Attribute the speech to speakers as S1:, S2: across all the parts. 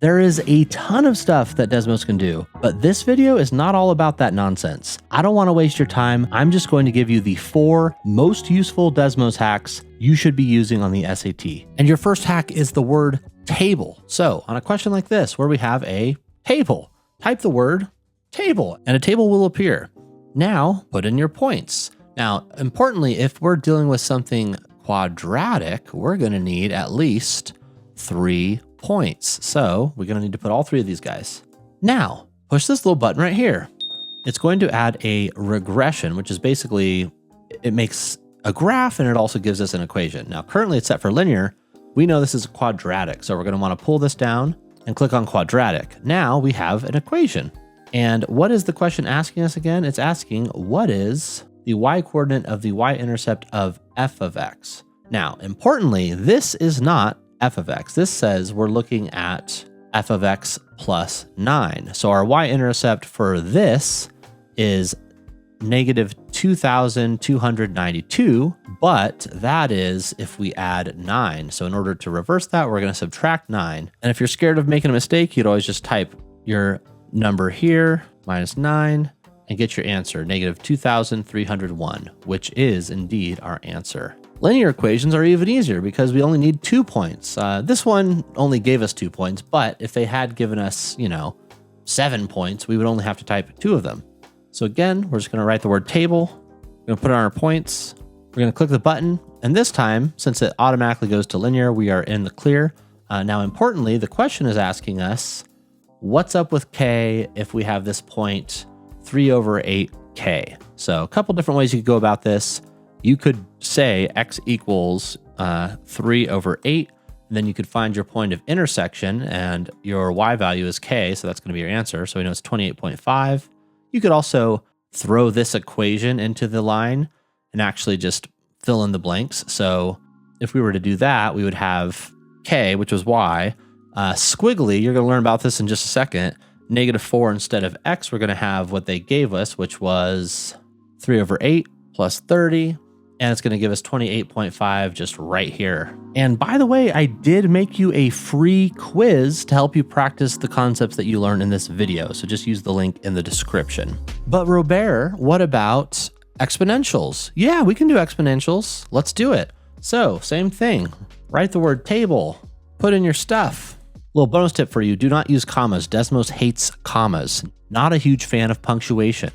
S1: There is a ton of stuff that Desmos can do, but this video is not all about that nonsense. I don't want to waste your time. I'm just going to give you the 4 most useful Desmos hacks you should be using on the SAT. And your first hack is the word table. So on a question like this, where we have a table, type the word table and a table will appear. Now put in your points. Now, importantly, if we're dealing with something quadratic, we're going to need at least 3 points. So we're going to need to put all 3 of these guys. Now push this little button right here. It's going to add a regression, which is basically, it makes a graph and it also gives us an equation. Now, currently it's set for linear. We know this is quadratic. So we're going to want to pull this down and click on quadratic. Now we have an equation. And what is the question asking us again? It's asking, what is the y coordinate of the y-intercept of f of x? Now, importantly, this is not f of x. This says we're looking at f of x plus 9. So our y-intercept for this is negative 2,292, but that is if we add 9. So in order to reverse that, we're going to subtract 9. And if you're scared of making a mistake, you'd always just type your number here, minus 9, and get your answer, negative 2,301, which is indeed our answer. Linear equations are even easier because we only need 2 points. This one only gave us 2 points, but if they had given us, 7 points, we would only have to type 2 of them. So again, we're just going to write the word table. We're going to put on our points. We're going to click the button. And this time, since it automatically goes to linear, we are in the clear. Now, importantly, the question is asking us, what's up with k if we have this point 3 over 8k? So a couple different ways you could go about this. You could say x equals 3 over 8. And then you could find your point of intersection and your y value is k. So that's going to be your answer. So we know it's 28.5. You could also throw this equation into the line and actually just fill in the blanks. So if we were to do that, we would have k, which was y. Squiggly, you're going to learn about this in just a second. Negative 4 instead of x, we're going to have what they gave us, which was 3 over 8 plus 30. And it's going to give us 28.5 just right here. And by the way, I did make you a free quiz to help you practice the concepts that you learned in this video. So just use the link in the description. But Robert, what about exponentials? Yeah, we can do exponentials. Let's do it. So same thing, write the word table, put in your stuff. Little bonus tip for you, do not use commas. Desmos hates commas. Not a huge fan of punctuation.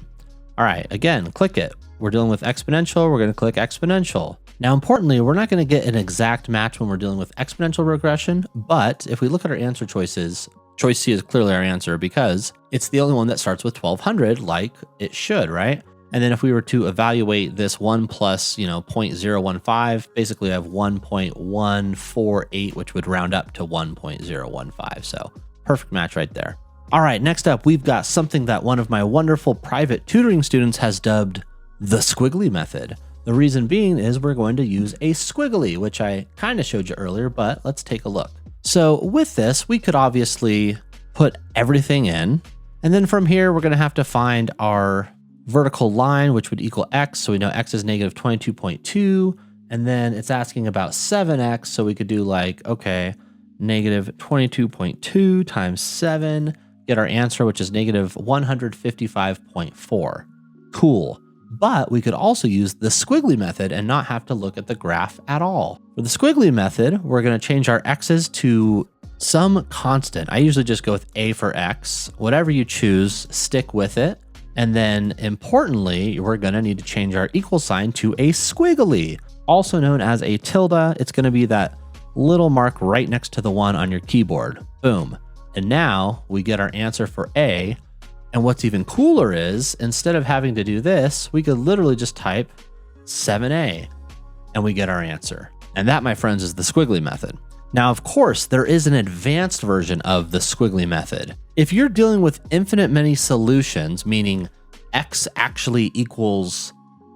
S1: All right, again, click it. We're dealing with exponential, we're going to click exponential. Now, importantly, we're not going to get an exact match when we're dealing with exponential regression, but if we look at our answer choices, choice C is clearly our answer because it's the only one that starts with 1200 like it should, right? And then if we were to evaluate this 1 plus, 0.015, basically I have 1.148, which would round up to 1.015. So perfect match right there. All right, next up, we've got something that one of my wonderful private tutoring students has dubbed the squiggly method. The reason being is we're going to use a squiggly, which I kind of showed you earlier, but let's take a look. So with this, we could obviously put everything in. And then from here, we're going to have to find our vertical line, which would equal x. So we know x is negative 22.2. And then it's asking about 7x. So we could do like, okay, negative 22.2 times 7, get our answer, which is negative 155.4. Cool. But we could also use the squiggly method and not have to look at the graph at all. For the squiggly method, we're going to change our x's to some constant. I usually just go with a for x. Whatever you choose, stick with it. And then importantly, we're going to need to change our equal sign to a squiggly, also known as a tilde. It's going to be that little mark right next to the one on your keyboard. Boom. And now we get our answer for a. And what's even cooler is, instead of having to do this, we could literally just type 7a and we get our answer. And that, my friends, is the squiggly method. Now, of course, there is an advanced version of the squiggly method. If you're dealing with infinite many solutions, meaning x actually equals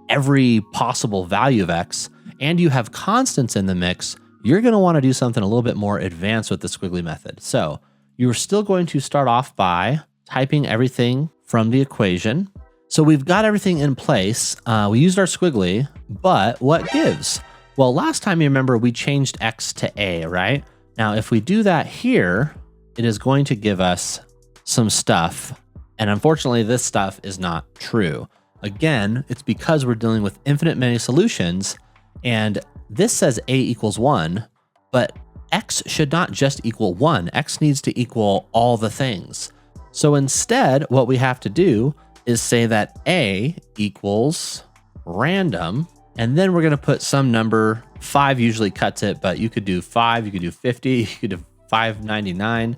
S1: every possible value of x, and you have constants in the mix, you're going to want to do something a little bit more advanced with the squiggly method. So you're still going to start off by typing everything from the equation. So we've got everything in place. We used our squiggly, but what gives? Well, last time you remember we changed x to a, right? Now, if we do that here, it is going to give us some stuff. And unfortunately, this stuff is not true. Again, it's because we're dealing with infinite many solutions, and this says a equals 1, but x should not just equal 1. X needs to equal all the things. So instead, what we have to do is say that a equals random, and then we're going to put some number. 5 usually cuts it, but you could do 5, you could do 50, you could do 599.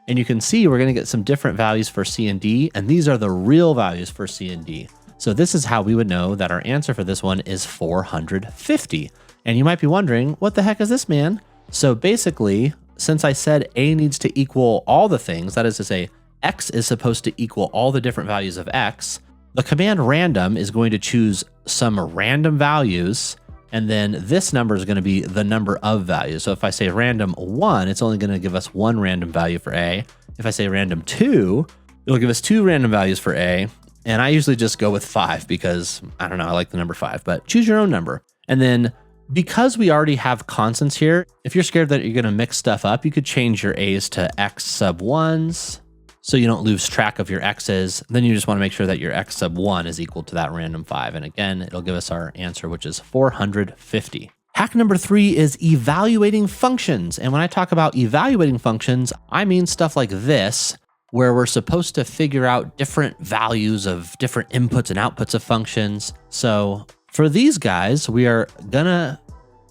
S1: And you can see we're going to get some different values for C and D, and these are the real values for C and D. So this is how we would know that our answer for this one is 450. And you might be wondering, what the heck is this, man? So basically, since I said A needs to equal all the things, that is to say, X is supposed to equal all the different values of X, the command random is going to choose some random values, and then this number is going to be the number of values. So if I say random 1, it's only going to give us 1 random value for A. If I say random 2, it'll give us 2 random values for A. And I usually just go with 5 because, I don't know, I like the number 5, but choose your own number. And then because we already have constants here, if you're scared that you're going to mix stuff up, you could change your A's to X sub 1s so you don't lose track of your X's. Then you just want to make sure that your X sub 1 is equal to that random 5. And again, it'll give us our answer, which is 450. Hack number 3 is evaluating functions. And when I talk about evaluating functions, I mean stuff like this, where we're supposed to figure out different values of different inputs and outputs of functions. So for these guys, we are gonna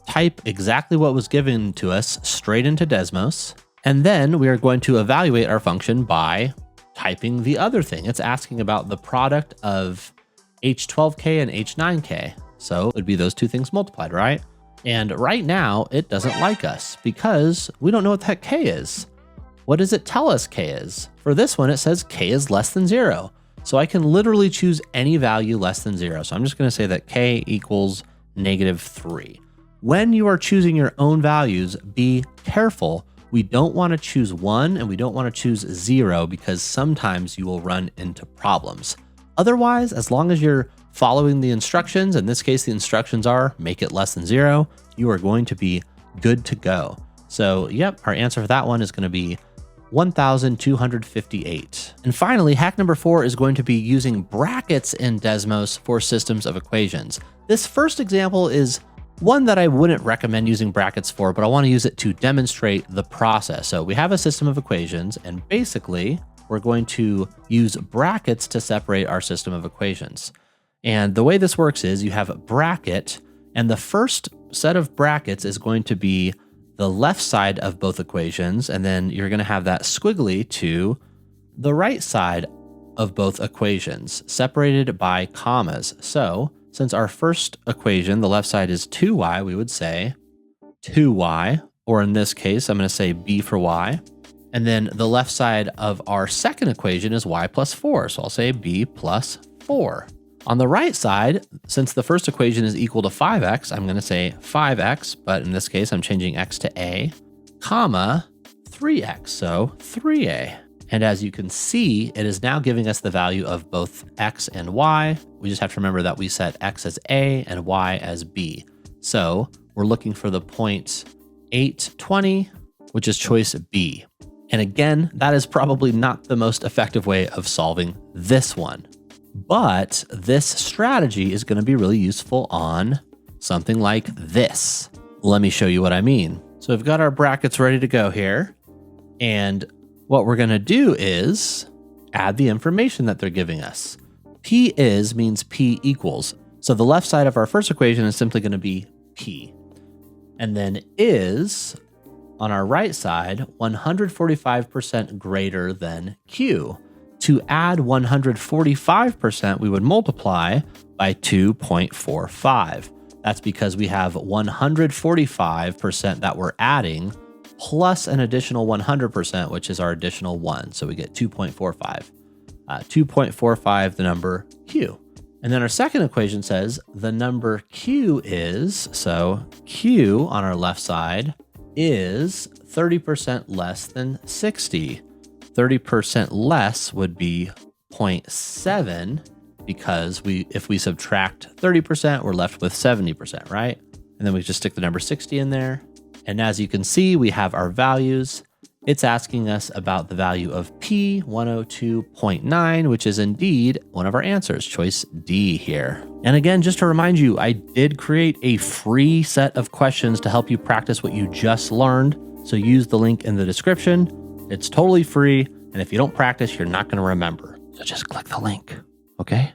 S1: type exactly what was given to us straight into Desmos. And then we are going to evaluate our function by typing the other thing. It's asking about the product of H12K and H9K. So it would be those two things multiplied, right? And right now it doesn't like us because we don't know what the heck K is. What does it tell us K is? For this one, it says K is less than 0. So I can literally choose any value less than 0. So I'm just going to say that K equals -3. When you are choosing your own values, be careful. We don't want to choose 1 and we don't want to choose 0 because sometimes you will run into problems. Otherwise, as long as you're following the instructions, in this case, the instructions are make it less than 0, you are going to be good to go. So yep, our answer for that one is going to be 1,258. And finally, hack number 4 is going to be using brackets in Desmos for systems of equations. This first example is one that I wouldn't recommend using brackets for, but I want to use it to demonstrate the process. So we have a system of equations, and basically we're going to use brackets to separate our system of equations. And the way this works is you have a bracket, and the first set of brackets is going to be the left side of both equations, and then you're going to have that squiggly to the right side of both equations, separated by commas. So since our first equation, the left side is 2y, we would say 2y, or in this case, I'm going to say b for y. And then the left side of our second equation is y plus 4, so I'll say b plus 4. On the right side, since the first equation is equal to 5x, I'm going to say 5x, but in this case, I'm changing x to a, comma, 3x, so 3a. And as you can see, it is now giving us the value of both x and y. We just have to remember that we set x as a and y as b. So we're looking for the point 820, which is choice B. And again, that is probably not the most effective way of solving this one. But this strategy is going to be really useful on something like this. Let me show you what I mean. So we've got our brackets ready to go here. And what we're going to do is add the information that they're giving us. P is means P equals. So the left side of our first equation is simply going to be P. And then is, on our right side, 145% greater than Q. To add 145%, we would multiply by 2.45. That's because we have 145% that we're adding plus an additional 100%, which is our additional 1. So we get 2.45. 2.45, the number Q. And then our second equation says the number Q is, so Q on our left side is 30% less than 60. 30% less would be 0.7 because if we subtract 30%, we're left with 70%, right? And then we just stick the number 60 in there. And as you can see, we have our values. It's asking us about the value of P 102.9, which is indeed one of our answers, choice D here. And again, just to remind you, I did create a free set of questions to help you practice what you just learned. So use the link in the description. It's totally free. And if you don't practice, you're not going to remember. So just click the link. Okay?